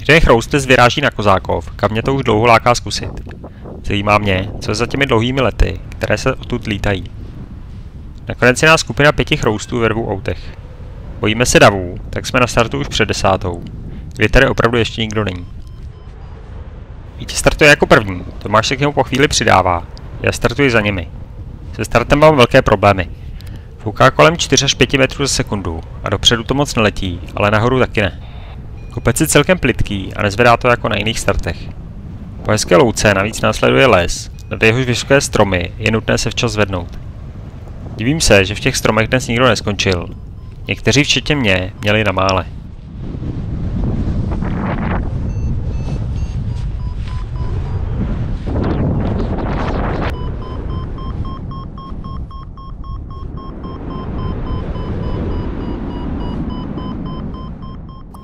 Jeden chroustlec vyráží na Kozákov, kam mě to už dlouho láká zkusit. Zajímá mě, co je za těmi dlouhými lety, které se odtud lítají. Nakonec je nás skupina 5 chroustů ve 2 autech. Bojíme se davů, tak jsme na startu už před 10. kdy tady opravdu ještě nikdo není. Vítě startuje jako první, Tomáš se k němu po chvíli přidává, já startuji za nimi. Se startem mám velké problémy. Fouká kolem 4 až 5 metrů za sekundu a dopředu to moc neletí, ale nahoru taky ne. Kopec je celkem plytký a nezvedá to jako na jiných startech. Po hezké louce navíc následuje les, nad jehož vysoké stromy je nutné se včas zvednout. Divím se, že v těch stromech dnes nikdo neskončil. Někteří včetně mě měli na mále.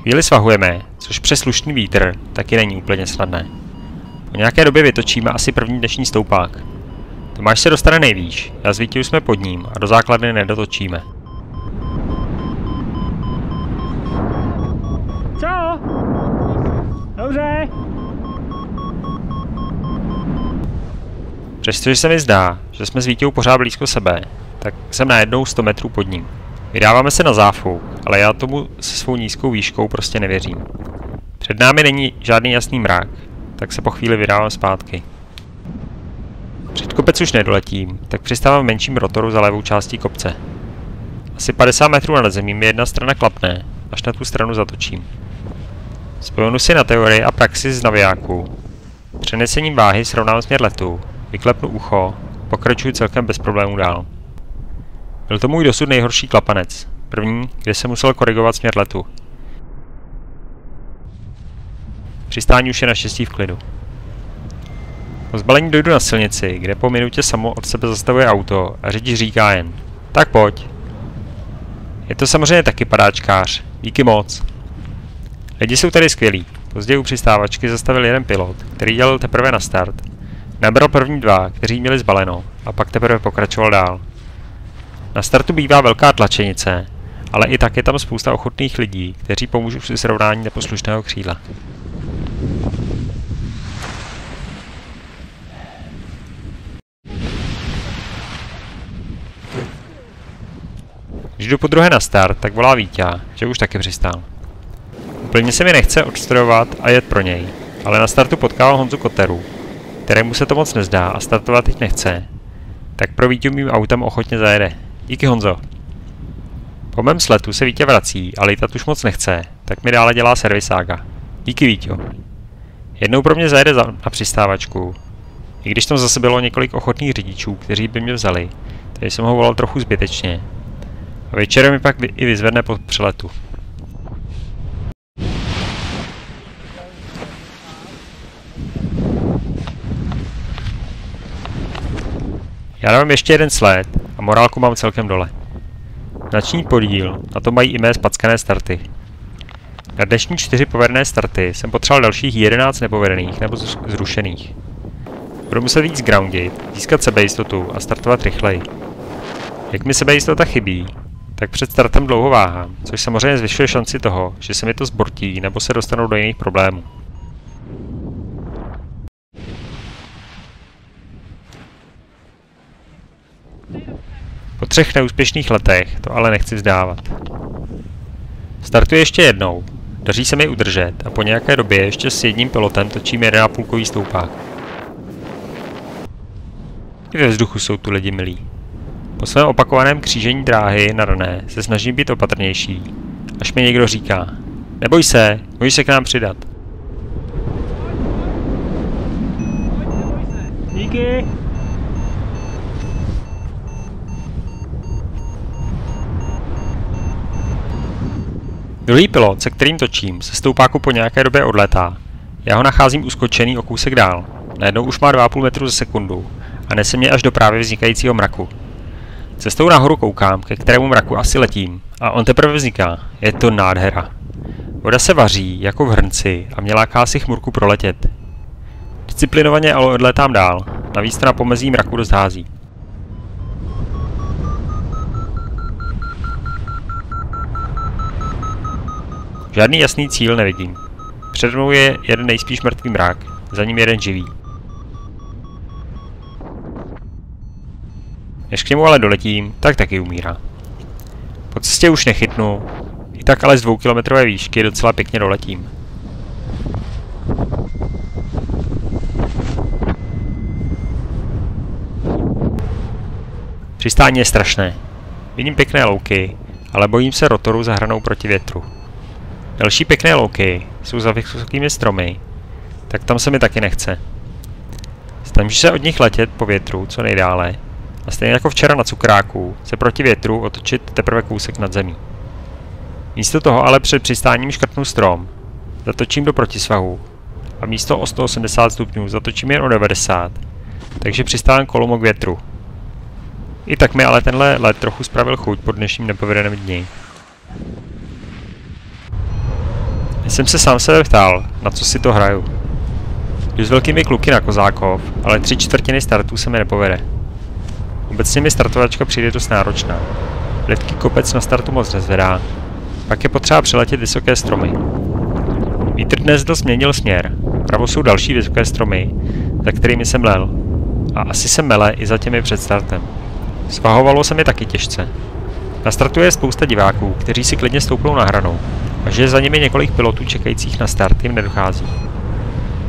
Chvíli svahujeme, což přes slušný vítr taky není úplně snadné. Po nějaké době vytočíme asi první dnešní stoupák. Tomáš se dostane nejvýš, já s Vítěou jsme pod ním a do základny nedotočíme. Čau! Dobře! Přestože se mi zdá, že jsme s Vítěou pořád blízko sebe, tak jsem najednou 100 metrů pod ním. Vydáváme se na záfouk, ale já tomu se svou nízkou výškou prostě nevěřím. Před námi není žádný jasný mrak, tak se po chvíli vydávám zpátky. Před kopec už nedoletím, tak přistávám v menším rotoru za levou částí kopce. Asi 50 metrů nad zemí mi jedna strana klapne, až na tu stranu zatočím. Spojenu si na teorii a praxi z navijáku. Přenesením váhy srovnám směr letu, vyklepnu ucho, pokračuji celkem bez problémů dál. Byl to můj dosud nejhorší klapanec. První, kde jsem musel korigovat směr letu. Přistání už je naštěstí v klidu. Po zbalení dojdu na silnici, kde po minutě samo od sebe zastavuje auto a řidič říká jen: tak pojď. Je to samozřejmě taky padáčkář. Díky moc. Lidi jsou tady skvělí. Později u přistávačky zastavil jeden pilot, který dělal teprve na start. Nabral první 2, kteří měli zbaleno, a pak teprve pokračoval dál. Na startu bývá velká tlačenice, ale i tak je tam spousta ochotných lidí, kteří pomůžou při srovnání neposlušného křídla. Když jdu podruhé na start, tak volá Vítě, že už taky přistál. Úplně se mi nechce odstrojovat a jet pro něj, ale na startu potkával Honzu Koteru, kterému se to moc nezdá a startovat teď nechce, tak pro Víťu mým autem ochotně zajede. Díky, Honzo. Po mém sletu se Vítě vrací a lítat už moc nechce, tak mi dále dělá servisága. Díky, Víťo. Jednou pro mě zajede na přistávačku. I když tam zase bylo několik ochotných řidičů, kteří by mě vzali, takže jsem ho volal trochu zbytečně. A večerem mi pak i vyzvedne po přeletu. Já dávám ještě jeden sled a morálku mám celkem dole. Značný podíl, na to mají i mé spackané starty. Na dnešní 4 povedené starty jsem potřeboval dalších 11 nepovedených nebo zrušených. Budu muset víc groundit, získat sebejistotu a startovat rychleji. Jak mi sebejistota chybí, tak před startem dlouho váhám, což samozřejmě zvyšuje šanci toho, že se mi to zbortí nebo se dostanou do jiných problémů. Po 3 neúspěšných letech to ale nechci vzdávat. Startuji ještě jednou, daří se mi udržet a po nějaké době ještě s jedním pilotem točím 1,5kový stoupák. I ve vzduchu jsou tu lidi milí. Po svém opakovaném křížení dráhy na rané se snažím být opatrnější, až mi někdo říká: neboj se, můžeš se k nám přidat. Díky! Druhý pilot, se kterým točím, se stoupáku po nějaké době odletá. Já ho nacházím uskočený o kousek dál. Najednou už má 2,5 metru za sekundu a nese mě až do právě vznikajícího mraku. Cestou nahoru koukám, ke kterému mraku asi letím, a on teprve vzniká. Je to nádhera. Voda se vaří jako v hrnci a mě láká si chmurku proletět. Disciplinovaně ale odlétám dál, navíc to na pomezí mraku dost hází. Žádný jasný cíl nevidím. Před mnou je jeden nejspíš mrtvý mrak, za ním jeden živý. Než k němu ale doletím, tak taky umírá. Po cestě už nechytnu, i tak ale z 2kilometrové výšky docela pěkně doletím. Přistání je strašné. Vidím pěkné louky, ale bojím se rotoru zahranou proti větru. Další pěkné louky jsou za vysokými stromy, tak tam se mi taky nechce. Snažím se od nich letět po větru co nejdále a stejně jako včera na cukráku se proti větru otočit teprve kousek nad zemí. Místo toho ale před přistáním škrtnu strom, zatočím do protisvahu a místo o 180 stupňů zatočím jen o 90, takže přistávám kolmo k větru. I tak mi ale tenhle let trochu spravil chuť po dnešním nepovedeném dni. Jsem se sám sebe ptal, na co si to hraju. Jdu s velkými kluky na Kozákov, ale 3/4 startů se mi nepovede. Obecně mi startovačka přijde dost náročná. Lidký kopec na startu moc nezvedá, pak je potřeba přeletět vysoké stromy. Vítr dnes dost změnil směr, vpravo jsou další vysoké stromy, za kterými jsem lel. A asi se mele i za těmi před startem. Svahovalo se mi taky těžce. Na startu je spousta diváků, kteří si klidně stoupnou na hranou, a že je za nimi několik pilotů čekajících na start jim nedochází.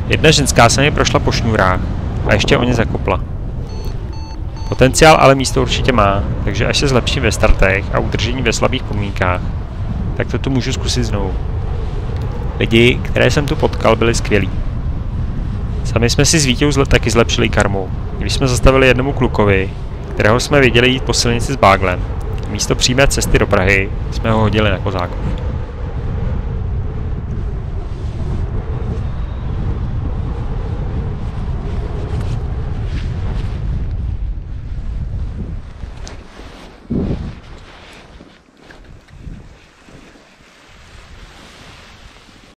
Jedna ženská se mi prošla po šňůrách a ještě o ně zakopla. Potenciál ale místo určitě má, takže až se zlepším ve startech a udržení ve slabých podmínkách, tak to tu můžu zkusit znovu. Lidi, které jsem tu potkal, byli skvělí. Sami jsme si s Vítěou taky zlepšili karmu, když jsme zastavili jednomu klukovi, kterého jsme viděli jít po silnici s báglem. Místo přímé cesty do Prahy jsme ho hodili na Kozákov.